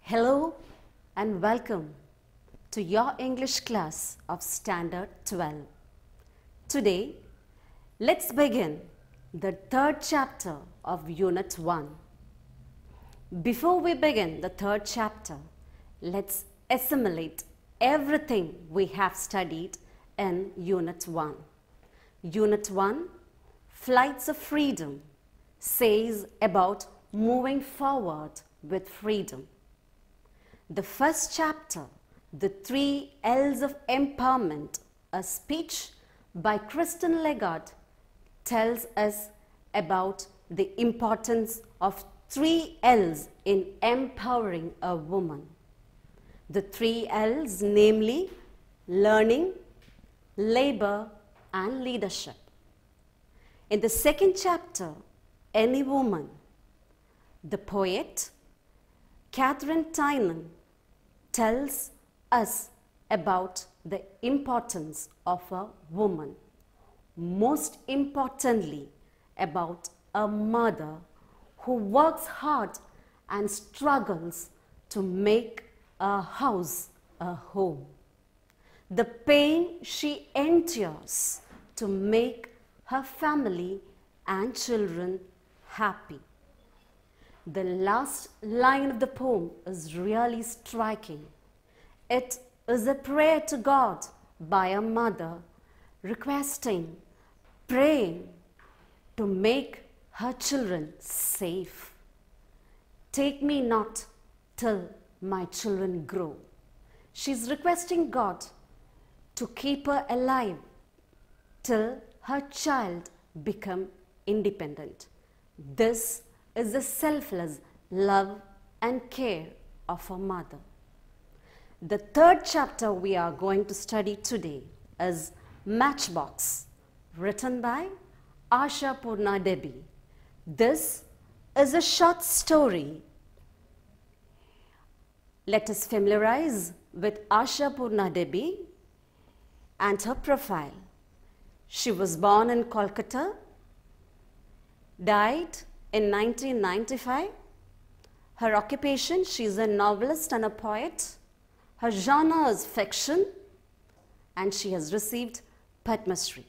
Hello and welcome to your English class of Standard 12. Today, let's begin the third chapter of Unit 1. Before we begin the third chapter, let's assimilate everything we have studied in Unit 1. Unit 1, Flights of Freedom, says about moving forward with freedom. The first chapter, The 3 L's of Empowerment, a speech by Kristen Legard, tells us about the importance of 3 L's in empowering a woman. The 3 L's, namely learning, labor, and leadership. In the second chapter, Any Woman, the poet Catherine Tynan tells us about the importance of a woman, most importantly about a mother who works hard and struggles to make a house a home. The pain she endures to make her family and children happy. The last line of the poem is really striking. It is a prayer to God by a mother requesting, praying to make her children safe. Take me not till my children grow. She's requesting God to keep her alive till her child become independent. This is the selfless love and care of a mother. The third chapter we are going to study today is Matchbox, written by Asha Purna Debi. This is a short story. Let us familiarize with Asha Purna Debi and her profile. She was born in Kolkata, died in 1995. Her occupation, she is a novelist and a poet. Her genre is fiction, and she has received Padma Shri.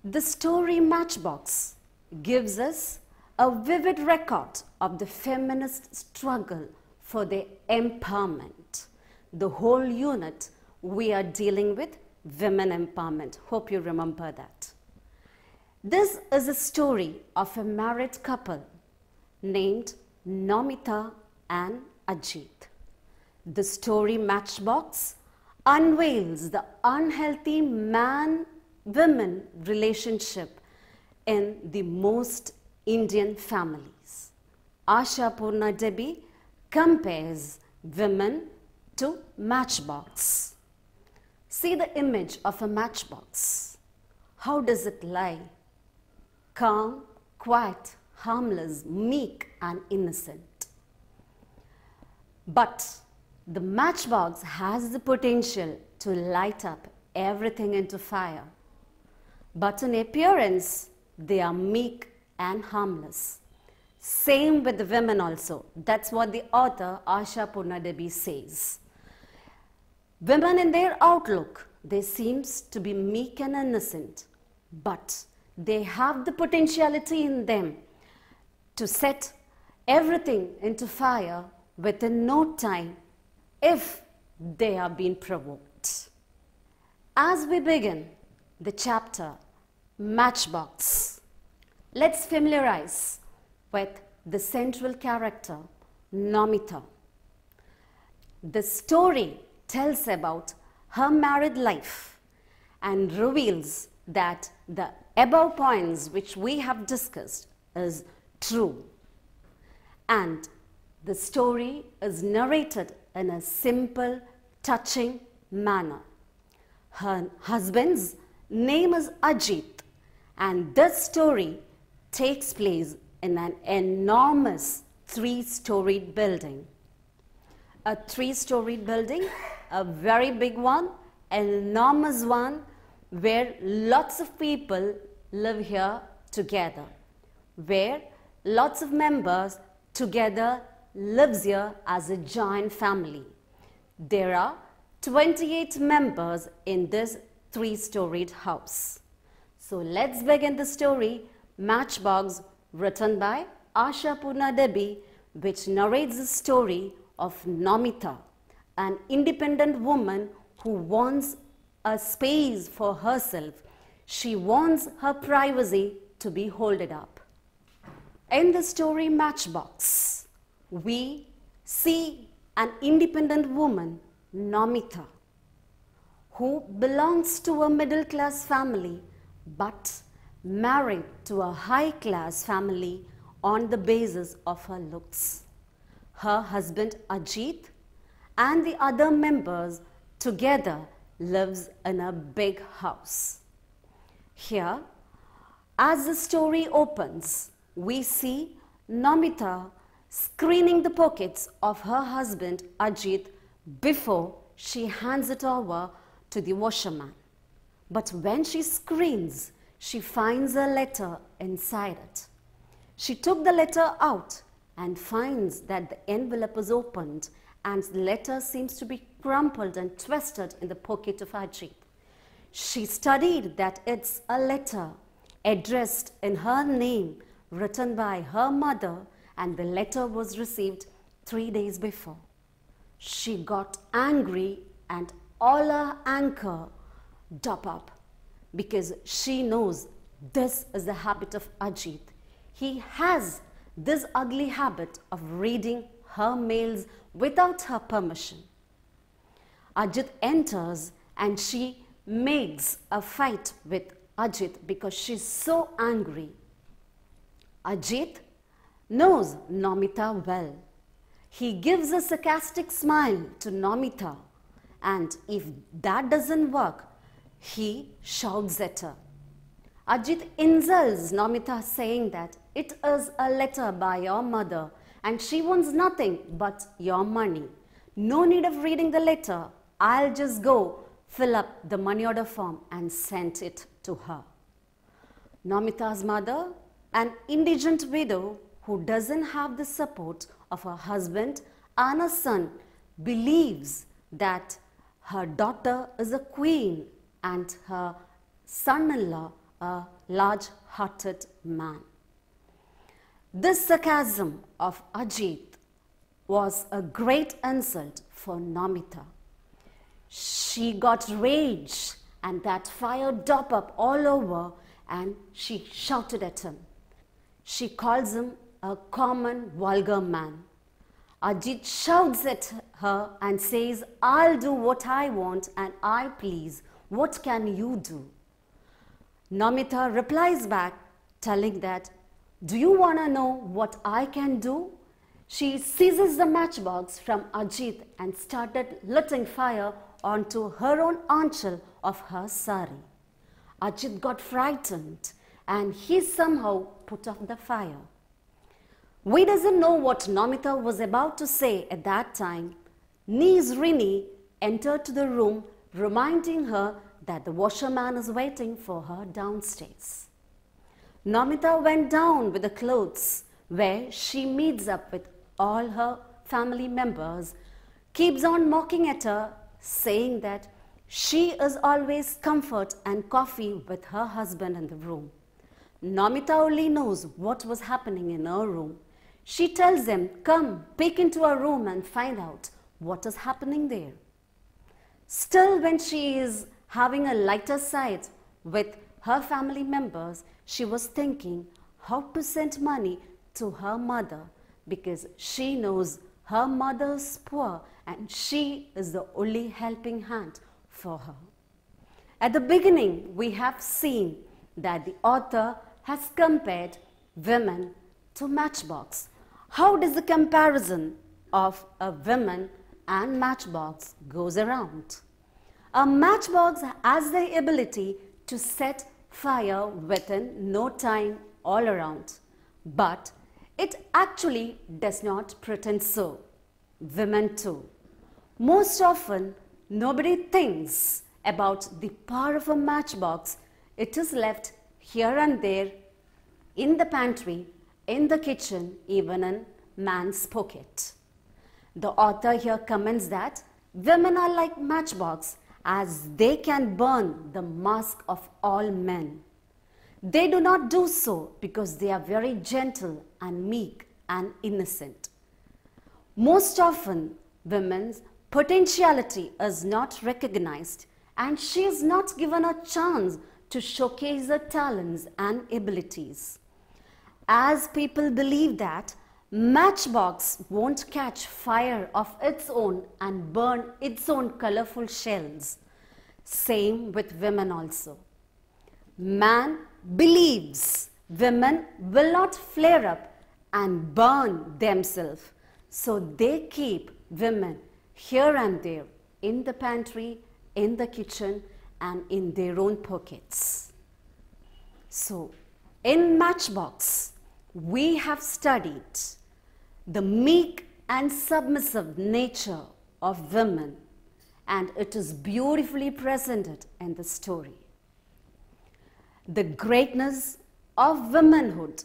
The story Matchbox gives us a vivid record of the feminist struggle for their empowerment. The whole unit we are dealing with women empowerment. Hope you remember that. This is a story of a married couple named Nomita and Ajit. The story Matchbox unveils the unhealthy man-woman relationship in the most Indian families. Asha Purna Debi compares women to matchbox. See the image of a matchbox. How does it lie? Calm, quiet, harmless, meek, and innocent. But the matchbox has the potential to light up everything into fire. But in appearance, they are meek and harmless. Same with the women also. That's what the author Asha Purna Debi says. Women in their outlook, they seem to be meek and innocent, but they have the potentiality in them to set everything into fire within no time if they are being provoked. As we begin the chapter Matchbox, let's familiarize with the central character Nomita. The story tells about her married life and reveals that the above points which we have discussed is true. And the story is narrated in a simple, touching manner. Her husband's name is Ajit, and this story takes place in an enormous 3-storied building. A 3-storied building, a very big one, an enormous one, where lots of people live here together, where lots of members together lives here as a giant family. There are 28 members in this 3-storied house. So let's begin the story, Matchbox, written by Asha Purna Devi, which narrates the story of Namita, an independent woman who wants a space for herself. She wants her privacy to be held up. In the story Matchbox, we see an independent woman, Namita, who belongs to a middle-class family but married to a high-class family on the basis of her looks. Her husband Ajit and the other members together lives in a big house. Here, as the story opens, we see Namita screening the pockets of her husband Ajit before she hands it over to the washerman. But when she screens, she finds a letter inside it. She took the letter out and finds that the envelope is opened and the letter seems to be crumpled and twisted in the pocket of Ajit. She studied that it's a letter addressed in her name, written by her mother, and the letter was received 3 days before. She got angry and all her anger dropped up because she knows this is the habit of Ajit. He has this ugly habit of reading her mails without her permission. Ajit enters and she makes a fight with Ajit because she's so angry. Ajit knows Namita well. He gives a sarcastic smile to Namita, and if that doesn't work, he shouts at her. Ajit insults Namita, saying that it is a letter by your mother and she wants nothing but your money. No need of reading the letter. I'll just go fill up the money order form and send it to her. Namita's mother, an indigent widow who doesn't have the support of her husband and a son, believes that her daughter is a queen and her son-in-law a large-hearted man. This sarcasm of Ajit was a great insult for Namita. She got rage and that fire dropped up all over and she shouted at him. She calls him a common vulgar man. Ajit shouts at her and says, I'll do what I want and I please. What can you do? Namita replies back telling that, do you want to know what I can do? She seizes the matchbox from Ajit and started lighting fire onto her own anchal of her sari. Ajit got frightened and he somehow put off the fire. We doesn't know what Namita was about to say at that time. Niece Rini entered to the room, reminding her that the washerman is waiting for her downstairs. Namita went down with the clothes, where she meets up with all her family members, keeps on mocking at her, saying that she is always comfort and coffee with her husband in the room. Namita only knows what was happening in her room. She tells them, come, peek into her room and find out what is happening there. Still, when she is having a lighter side with her family members, she was thinking how to send money to her mother because she knows her mother is poor and she is the only helping hand for her. At the beginning, we have seen that the author has compared women to matchbox. How does the comparison of a woman and matchbox goes around? A matchbox has the ability to set fire within no time all around, but it actually does not pretend so. Women too. Most often, nobody thinks about the power of a matchbox. It is left here and there in the pantry, in the kitchen, even in man's pocket. The author here comments that women are like matchbox as they can burn the mask of all men. They do not do so because they are very gentle and meek and innocent. Most often, women's potentiality is not recognized and she is not given a chance to showcase her talents and abilities. As people believe that matchbox won't catch fire of its own and burn its own colorful shells. Same with women also. Man believes women will not flare up and burn themselves, so they keep women here and there in the pantry, in the kitchen, and in their own pockets. So, in Matchbox, we have studied the meek and submissive nature of women, and it is beautifully presented in the story. The greatness of womanhood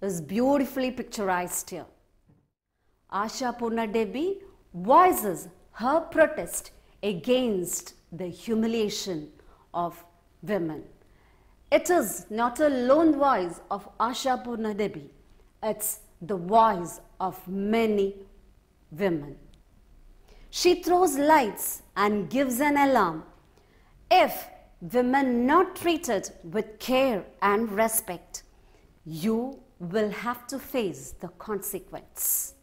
is beautifully picturized here. Asha Purna Devi voices her protest against the humiliation of women. It is not a lone voice of Asha Purna Devi, it's the voice of many women. She throws lights and gives an alarm. If women not treated with care and respect, you will have to face the consequence.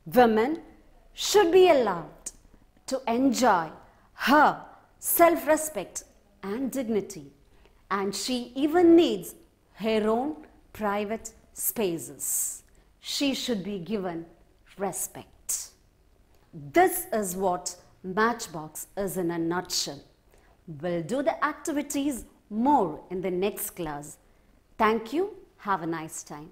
Women should be allowed to enjoy her self-respect and dignity, and she even needs her own private spaces. She should be given respect. This is what Matchbox is in a nutshell. We'll do the activities more in the next class. Thank you. Have a nice time.